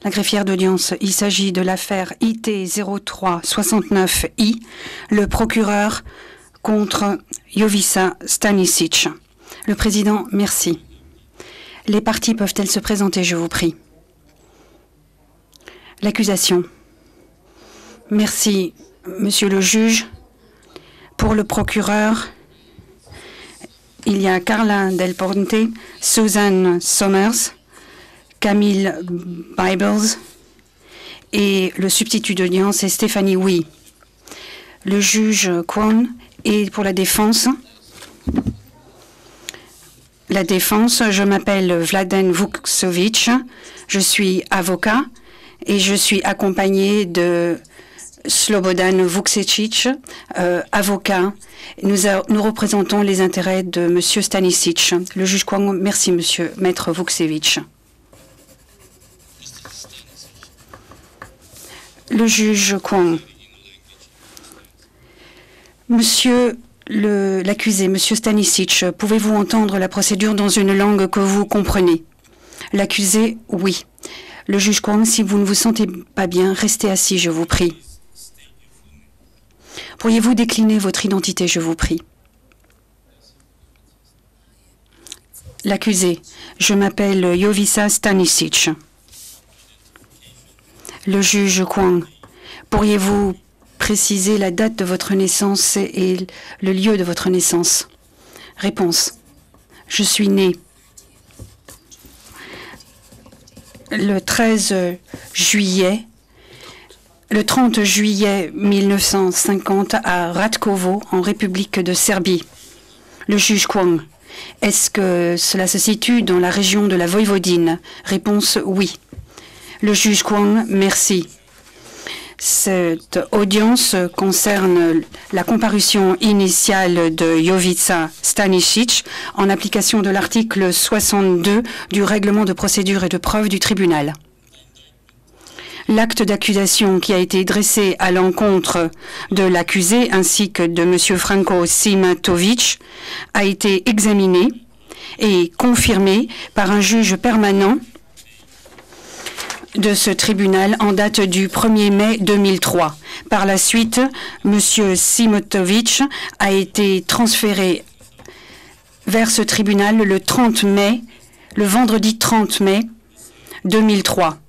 La greffière d'audience, il s'agit de l'affaire IT 0369I, le procureur contre Jovica Stanisic. Le président, merci. Les parties peuvent-elles se présenter, je vous prie? L'accusation. Merci, monsieur le juge. Pour le procureur, il y a Carla Del Ponte, Susan Somers, Camille Bibles et le substitut d'audience est Stéphanie Wee. Le juge Kwon est pour la défense. La défense, je m'appelle Vladan Vukcevic, je suis avocat et je suis accompagné de Slobodan Vukcevic, avocat. Nous représentons les intérêts de M. Stanisic. Le juge Kwon, merci monsieur Maître Vukcevic. Le juge Kwon. Monsieur l'accusé, monsieur Stanisic, pouvez-vous entendre la procédure dans une langue que vous comprenez? L'accusé, oui. Le juge Kwon, si vous ne vous sentez pas bien, restez assis, je vous prie. Pourriez-vous décliner votre identité, je vous prie? L'accusé, je m'appelle Jovica Stanisic. Le juge Kwon, pourriez-vous préciser la date de votre naissance et le lieu de votre naissance? Réponse. Je suis né le 30 juillet 1950 à Ratkovo, en République de Serbie. Le juge Kwon, est-ce que cela se situe dans la région de la Voïvodine? Réponse oui. Le juge Kwon, merci. Cette audience concerne la comparution initiale de Jovica Stanisic en application de l'article 62 du règlement de procédure et de preuve du tribunal. L'acte d'accusation qui a été dressé à l'encontre de l'accusé ainsi que de M. Franko Simatovic a été examiné et confirmé par un juge permanent de ce tribunal en date du 1er mai 2003. Par la suite, M. Simatovic a été transféré vers ce tribunal le vendredi 30 mai 2003.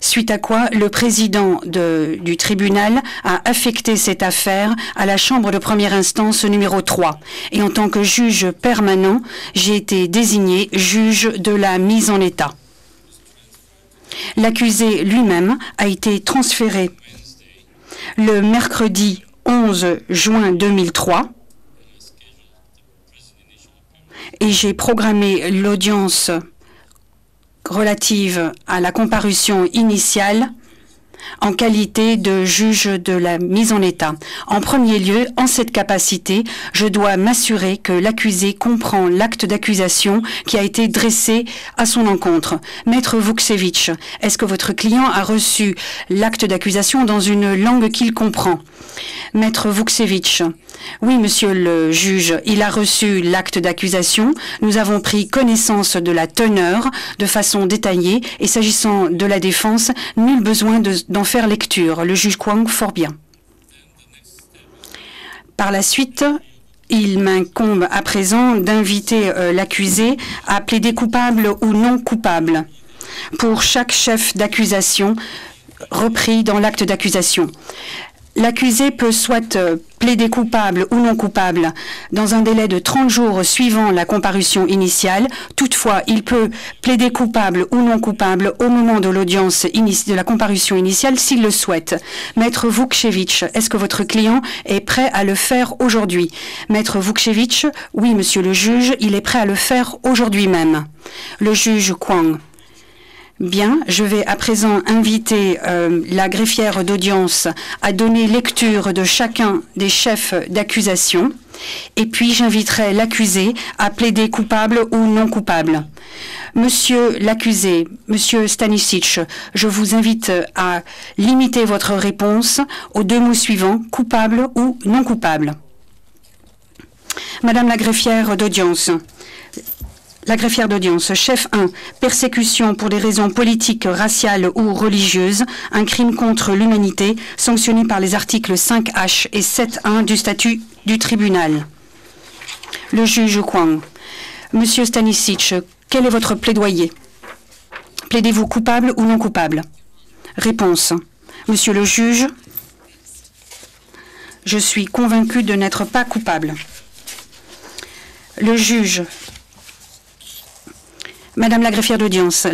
Suite à quoi, le président du tribunal a affecté cette affaire à la chambre de première instance numéro 3. Et en tant que juge permanent, j'ai été désigné juge de la mise en état. L'accusé lui-même a été transféré le mercredi 11 juin 2003 et j'ai programmé l'audience relative à la comparution initiale en qualité de juge de la mise en état. En premier lieu, en cette capacité, je dois m'assurer que l'accusé comprend l'acte d'accusation qui a été dressé à son encontre. Maître Vukcevic, est-ce que votre client a reçu l'acte d'accusation dans une langue qu'il comprend? Maître Vukcevic, oui, monsieur le juge, il a reçu l'acte d'accusation. Nous avons pris connaissance de la teneur de façon détaillée et s'agissant de la défense, nul besoin d'en faire lecture. Le juge Kwon, fort bien. Par la suite, il m'incombe à présent d'inviter l'accusé à plaider coupable ou non coupable pour chaque chef d'accusation repris dans l'acte d'accusation. L'accusé peut soit plaider coupable ou non coupable dans un délai de 30 jours suivant la comparution initiale. Toutefois, il peut plaider coupable ou non coupable au moment de l'audience de la comparution initiale s'il le souhaite. Maître Vukcevic, est-ce que votre client est prêt à le faire aujourd'hui? Maître Vukcevic, oui, monsieur le juge, il est prêt à le faire aujourd'hui même. Le juge Kwon. Bien, je vais à présent inviter la greffière d'audience à donner lecture de chacun des chefs d'accusation et puis j'inviterai l'accusé à plaider coupable ou non coupable. Monsieur l'accusé, monsieur Stanisic, je vous invite à limiter votre réponse aux deux mots suivants, coupable ou non coupable. Madame la greffière d'audience, La greffière d'audience, chef 1, persécution pour des raisons politiques, raciales ou religieuses, un crime contre l'humanité, sanctionné par les articles 5H et 7.1 du statut du tribunal. Le juge Kwang. Monsieur Stanisic, quel est votre plaidoyer? Plaidez-vous coupable ou non coupable? Réponse. Monsieur le juge, je suis convaincu de n'être pas coupable. Le juge. Madame la greffière d'audience,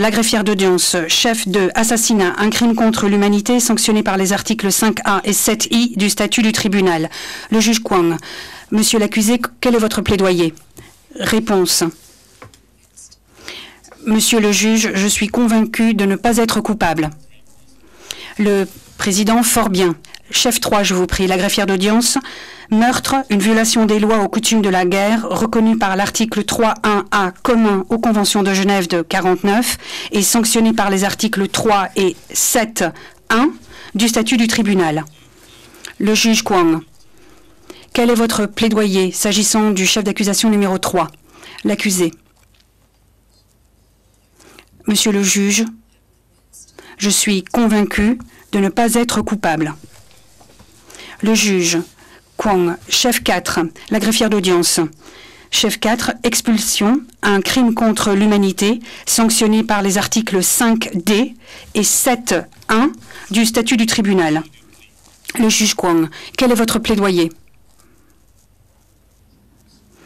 chef de assassinat, un crime contre l'humanité sanctionné par les articles 5A et 7I du statut du tribunal. Le juge Kwang. Monsieur l'accusé, quel est votre plaidoyer? Réponse. Monsieur le juge, je suis convaincu de ne pas être coupable. Le président, fort bien. Chef 3, je vous prie, la greffière d'audience. Meurtre, une violation des lois aux coutumes de la guerre, reconnue par l'article 3.1a commun aux conventions de Genève de 49 et sanctionné par les articles 3 et 7.1 du statut du tribunal. Le juge Kwang. Quel est votre plaidoyer s'agissant du chef d'accusation numéro 3? L'accusé. Monsieur le juge, je suis convaincu de ne pas être coupable. Le juge Kwang, chef 4, la greffière d'audience. Chef 4, expulsion, un crime contre l'humanité, sanctionné par les articles 5D et 7.1 du statut du tribunal. Le juge Kwang, quel est votre plaidoyer?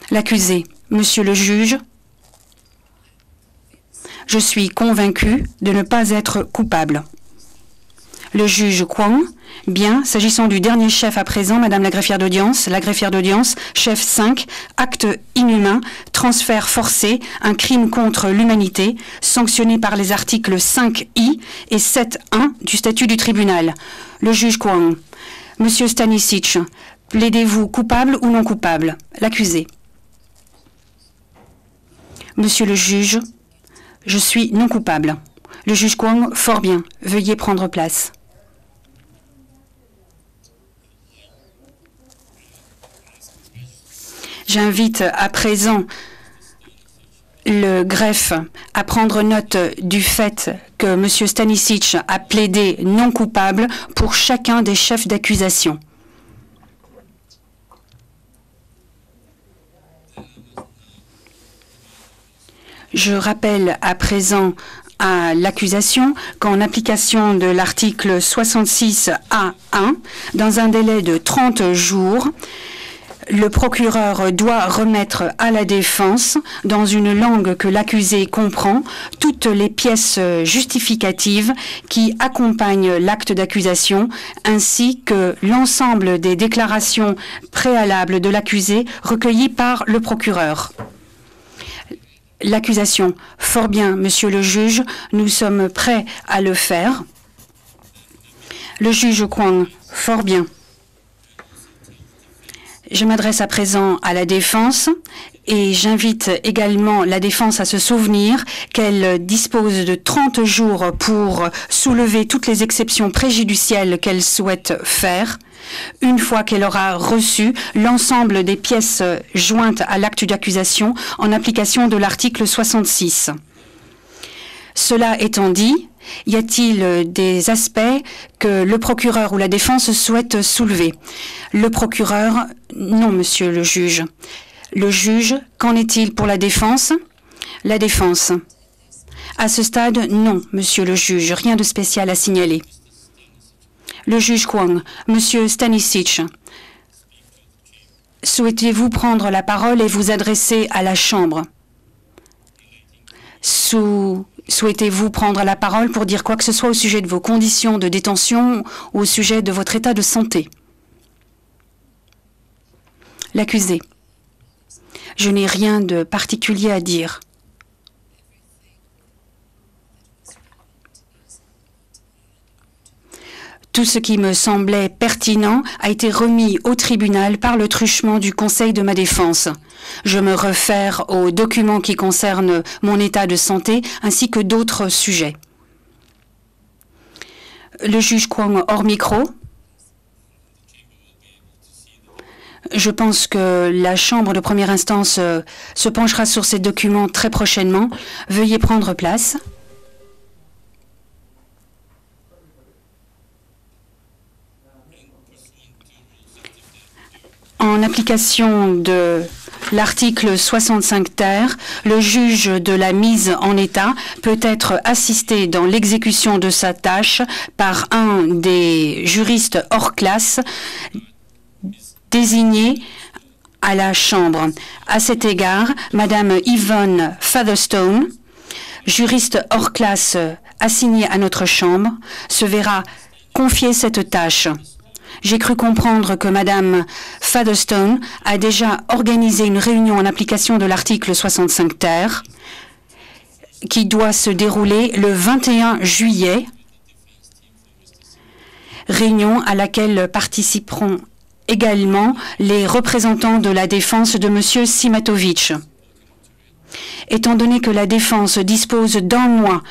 L'accusé, monsieur le juge, je suis convaincu de ne pas être coupable. Le juge Kwang, bien, s'agissant du dernier chef à présent, Madame la greffière d'audience, chef 5, acte inhumain, transfert forcé, un crime contre l'humanité, sanctionné par les articles 5I et 7.1 du statut du tribunal. Le juge Kwang, Monsieur Stanisic, plaidez-vous coupable ou non coupable? L'accusé. Monsieur le juge, je suis non coupable. Le juge Kwang, fort bien. Veuillez prendre place. J'invite à présent le greffe à prendre note du fait que M. Stanisic a plaidé non coupable pour chacun des chefs d'accusation. Je rappelle à présent à l'accusation qu'en application de l'article 66A1, dans un délai de 30 jours, le procureur doit remettre à la défense, dans une langue que l'accusé comprend, toutes les pièces justificatives qui accompagnent l'acte d'accusation, ainsi que l'ensemble des déclarations préalables de l'accusé recueillies par le procureur. L'accusation. Fort bien, monsieur le juge, nous sommes prêts à le faire. Le juge Kwang. Fort bien. Je m'adresse à présent à la défense et j'invite également la défense à se souvenir qu'elle dispose de 30 jours pour soulever toutes les exceptions préjudicielles qu'elle souhaite faire, une fois qu'elle aura reçu l'ensemble des pièces jointes à l'acte d'accusation en application de l'article 66. Cela étant dit, y a-t-il des aspects que le procureur ou la défense souhaite soulever? Le procureur, non, monsieur le juge. Le juge, qu'en est-il pour la défense? La défense. À ce stade, non, monsieur le juge, rien de spécial à signaler. Le juge Kwang, monsieur Stanisic, souhaitez-vous prendre la parole et vous adresser à la Chambre? Souhaitez-vous prendre la parole pour dire quoi que ce soit au sujet de vos conditions de détention ou au sujet de votre état de santé? L'accusé. Je n'ai rien de particulier à dire. Tout ce qui me semblait pertinent a été remis au tribunal par le truchement du conseil de ma défense. Je me réfère aux documents qui concernent mon état de santé ainsi que d'autres sujets. Le juge Kwang hors micro. Je pense que la Chambre de première instance se penchera sur ces documents très prochainement. Veuillez prendre place. En application de l'article 65 ter, le juge de la mise en état peut être assisté dans l'exécution de sa tâche par un des juristes hors classe désigné à la Chambre. À cet égard, Madame Yvonne Featherstone, juriste hors classe assignée à notre Chambre, se verra confier cette tâche. J'ai cru comprendre que Madame Featherstone a déjà organisé une réunion en application de l'article 65 ter qui doit se dérouler le 21 juillet, réunion à laquelle participeront également les représentants de la défense de M. Simatovic. Étant donné que la défense dispose d'un mois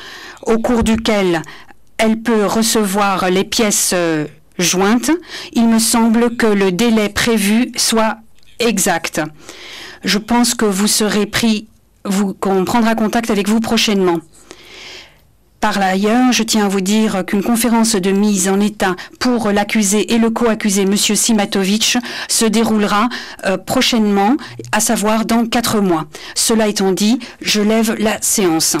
au cours duquel elle peut recevoir les pièces jointes, il me semble que le délai prévu soit exact. Je pense que qu'on prendra contact avec vous prochainement. Par ailleurs, je tiens à vous dire qu'une conférence de mise en état pour l'accusé et le co-accusé, M. Simatovic, se déroulera prochainement, à savoir dans 4 mois. Cela étant dit, je lève la séance.